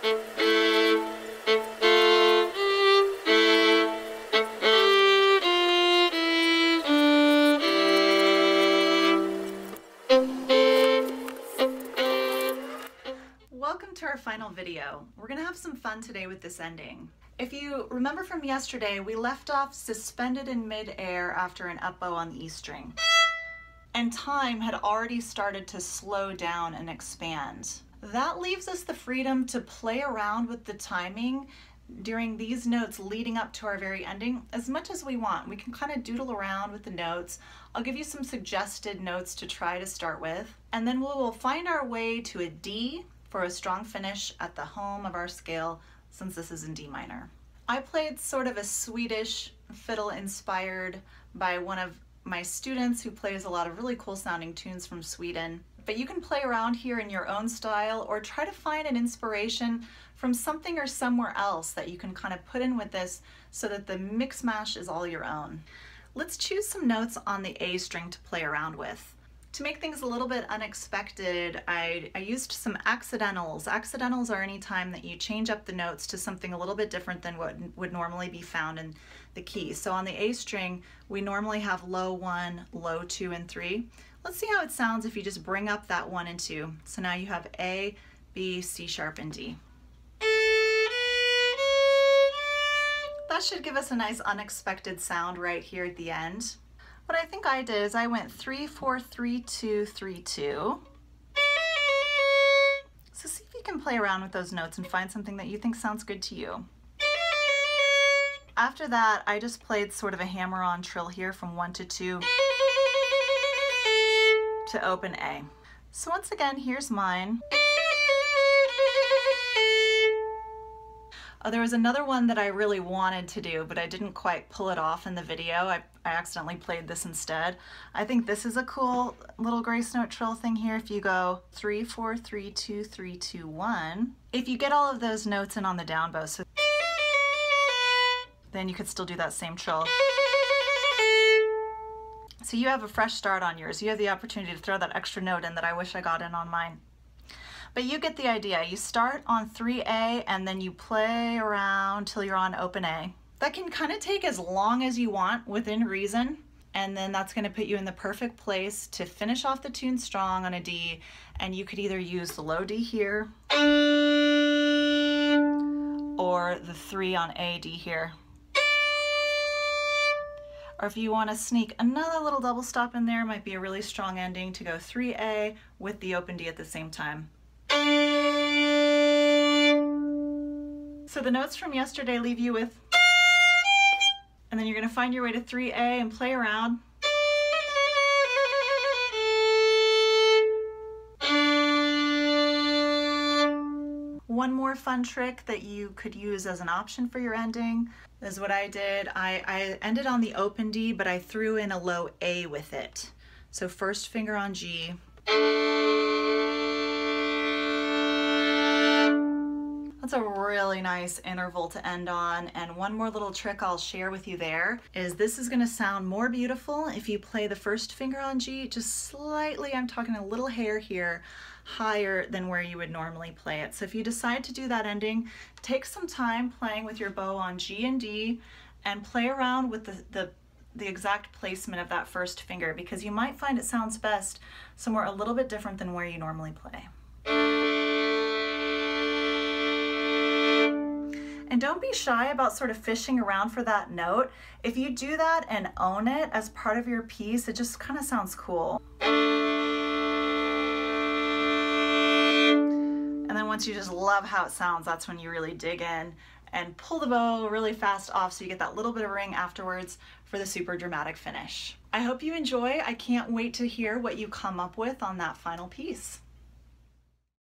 Welcome to our final video. We're gonna have some fun today with this ending. If you remember from yesterday, we left off suspended in mid-air after an up bow on the E string. And time had already started to slow down and expand. That leaves us the freedom to play around with the timing during these notes leading up to our very ending as much as we want. We can kind of doodle around with the notes. I'll give you some suggested notes to try to start with, and then we'll find our way to a D for a strong finish at the home of our scale, since this is in D minor. I played sort of a Swedish fiddle inspired by one of my students who plays a lot of really cool sounding tunes from Sweden. But you can play around here in your own style or try to find an inspiration from something or somewhere else that you can kind of put in with this so that the mix mash is all your own. Let's choose some notes on the A string to play around with. To make things a little bit unexpected, I used some accidentals. Accidentals are any time that you change up the notes to something a little bit different than what would normally be found in the key. So on the A string, we normally have low 1, low 2, and 3. Let's see how it sounds if you just bring up that 1 and 2. So now you have A, B, C sharp, and D. That should give us a nice unexpected sound right here at the end. What I think I did is I went 3, 4, 3, 2, 3, 2. So see if you can play around with those notes and find something that you think sounds good to you. After that, I just played sort of a hammer-on trill here from 1 to 2 to open A. So once again, here's mine. Oh, there was another one that I really wanted to do, but I didn't quite pull it off in the video. I accidentally played this instead. I think this is a cool little grace note trill thing here. If you go 3, 4, 3, 2, 3, 2, 1. If you get all of those notes in on the down bow, so then you could still do that same trill. So you have a fresh start on yours. You have the opportunity to throw that extra note in that I wish I got in on mine. But you get the idea. You start on 3A and then you play around till you're on open A. That can kind of take as long as you want within reason, and then that's going to put you in the perfect place to finish off the tune strong on a D, and you could either use the low D here or the 3 on A, D here. Or if you want to sneak another little double stop in there, might be a really strong ending to go 3A with the open D at the same time. So the notes from yesterday leave you with, and then you're going to find your way to 3A and play around. One more fun trick that you could use as an option for your ending is what I did. I ended on the open D, but I threw in a low A with it. So first finger on G. That's a really nice interval to end on. And one more little trick I'll share with you there is this is going to sound more beautiful if you play the first finger on G just slightly, I'm talking a little hair here, higher than where you would normally play it. So if you decide to do that ending, take some time playing with your bow on G and D and play around with the exact placement of that first finger, because you might find it sounds best somewhere a little bit different than where you normally play. And don't be shy about sort of fishing around for that note. If you do that and own it as part of your piece, it just kind of sounds cool. And then once you just love how it sounds, that's when you really dig in and pull the bow really fast off so you get that little bit of ring afterwards for the super dramatic finish. I hope you enjoy. I can't wait to hear what you come up with on that final piece.